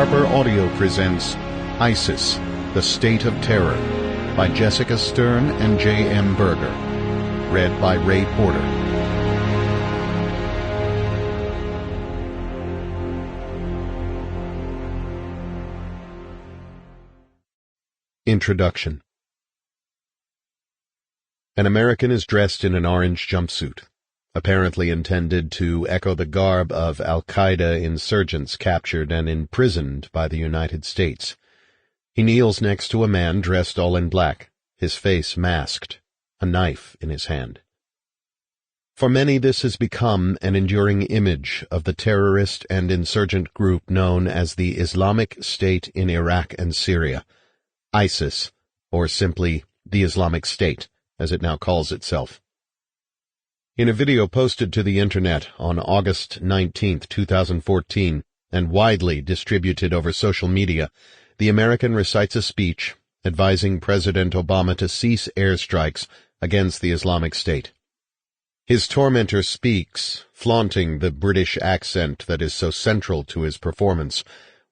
Harper Audio presents ISIS, The State of Terror by Jessica Stern and J.M. Berger. Read by Ray Porter. Introduction. An American is dressed in an orange jumpsuit, apparently intended to echo the garb of al-Qaeda insurgents captured and imprisoned by the United States. He kneels next to a man dressed all in black, his face masked, a knife in his hand. For many, this has become an enduring image of the terrorist and insurgent group known as the Islamic State in Iraq and Syria, ISIS, or simply the Islamic State, as it now calls itself. In a video posted to the Internet on August 19, 2014, and widely distributed over social media, the American recites a speech advising President Obama to cease airstrikes against the Islamic State. His tormentor speaks, flaunting the British accent that is so central to his performance,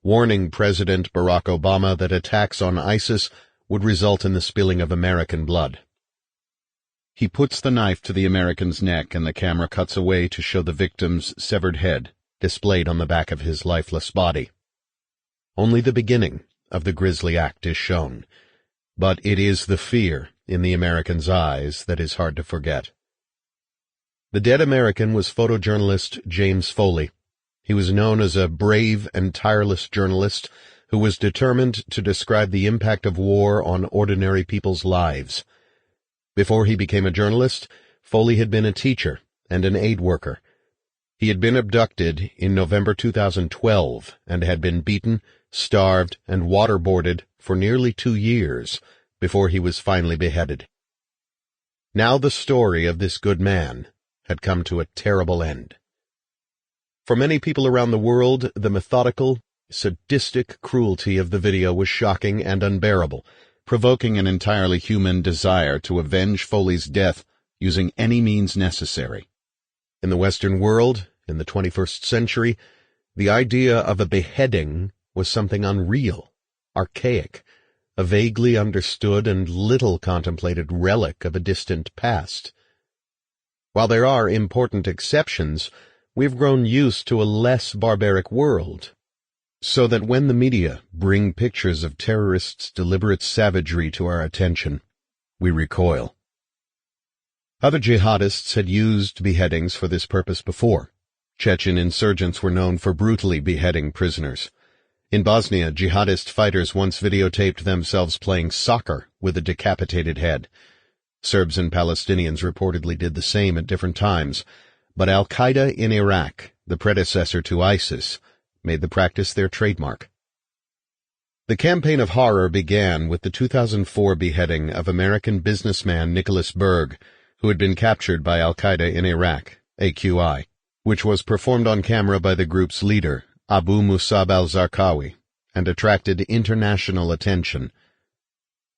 warning President Barack Obama that attacks on ISIS would result in the spilling of American blood. He puts the knife to the American's neck, and the camera cuts away to show the victim's severed head, displayed on the back of his lifeless body. Only the beginning of the grisly act is shown, but it is the fear in the American's eyes that is hard to forget. The dead American was photojournalist James Foley. He was known as a brave and tireless journalist who was determined to describe the impact of war on ordinary people's lives. Before he became a journalist, Foley had been a teacher and an aid worker. He had been abducted in November 2012 and had been beaten, starved, and waterboarded for nearly 2 years before he was finally beheaded. Now the story of this good man had come to a terrible end. For many people around the world, the methodical, sadistic cruelty of the video was shocking and unbearable, provoking an entirely human desire to avenge Foley's death using any means necessary. In the Western world, in the 21st century, the idea of a beheading was something unreal, archaic, a vaguely understood and little contemplated relic of a distant past. While there are important exceptions, we've grown used to a less barbaric world, so that when the media bring pictures of terrorists' deliberate savagery to our attention, we recoil. Other jihadists had used beheadings for this purpose before. Chechen insurgents were known for brutally beheading prisoners. In Bosnia, jihadist fighters once videotaped themselves playing soccer with a decapitated head. Serbs and Palestinians reportedly did the same at different times, but al-Qaeda in Iraq, the predecessor to ISIS, made the practice their trademark. The campaign of horror began with the 2004 beheading of American businessman Nicholas Berger, who had been captured by al-Qaeda in Iraq, AQI, which was performed on camera by the group's leader, Abu Musab al-Zarqawi, and attracted international attention.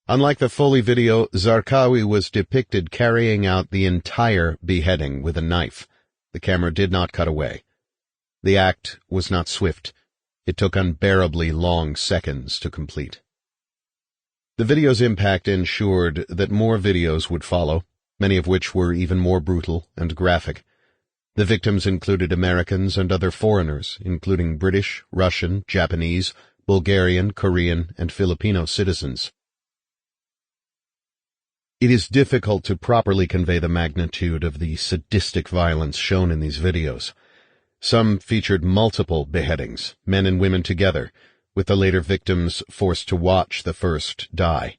Unlike the Foley video, Zarqawi was depicted carrying out the entire beheading with a knife. The camera did not cut away. The act was not swift. It took unbearably long seconds to complete. The video's impact ensured that more videos would follow, many of which were even more brutal and graphic. The victims included Americans and other foreigners, including British, Russian, Japanese, Bulgarian, Korean, and Filipino citizens. It is difficult to properly convey the magnitude of the sadistic violence shown in these videos. Some featured multiple beheadings, men and women together, with the later victims forced to watch the first die.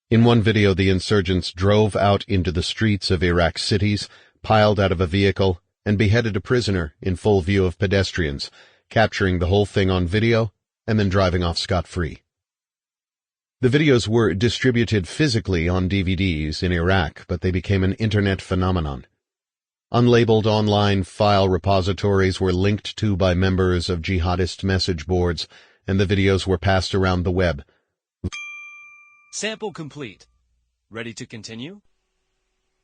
In one video, the insurgents drove out into the streets of Iraq cities, piled out of a vehicle, and beheaded a prisoner in full view of pedestrians, capturing the whole thing on video and then driving off scot-free. The videos were distributed physically on DVDs in Iraq, but they became an internet phenomenon. Unlabeled online file repositories were linked to by members of jihadist message boards, and the videos were passed around the web. Sample complete. Ready to continue?